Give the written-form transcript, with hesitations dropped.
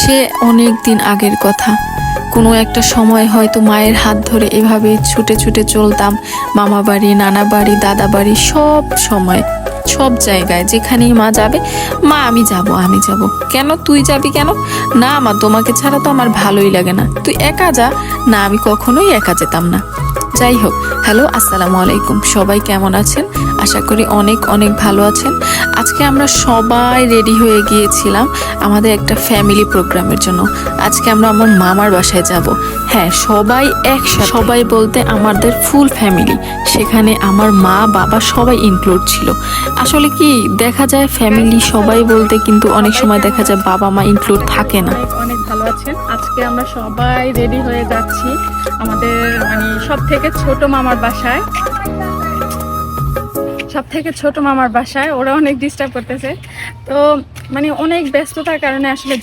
সে অনেক দিন আগের কথা। কোনো একটা সময় হয়তো মায়ের হাত ধরে এভাবে ছুটে ছুটে চলতাম মামা বাড়ি, নানা বাড়ি, দাদা বাড়ি, সব সময় সব জায়গায় যেখানেই মা যাবে, মা আমি যাব আমি যাব। কেন তুই যাবি কেন? না মা, তোমাকে ছাড়া তো আমার ভালোই লাগে না, তুই একা যা। না, আমি কখনোই একা যেতাম না। যাই হোক, হ্যালো, আসসালামু আলাইকুম। সবাই কেমন আছেন? আশা করি অনেক অনেক ভালো আছেন। আজকে আমরা সবাই রেডি হয়ে গিয়েছিলাম আমাদের একটা ফ্যামিলি প্রোগ্রামের জন্য। আজকে আমরা আমার মামার বাসায় যাব। হ্যাঁ, সবাই একসাথে, সবাই বলতে আমাদের ফুল ফ্যামিলি। সেখানে আমার মা বাবা সবাই ইনক্লুড ছিল। আসলে কি দেখা যায় ফ্যামিলি সবাই বলতে, কিন্তু অনেক সময় দেখা যায় বাবা মা ইনক্লুড থাকে না। অনেক ভালো আছেন। আজকে আমরা সবাই রেডি হয়ে যাচ্ছি আমাদের সব থেকে ছোট মামার বাসায়। ওরা অনেক ডিস্টার্ব করতেছে, তো অনেক ব্যস্ততার কারণে আসলে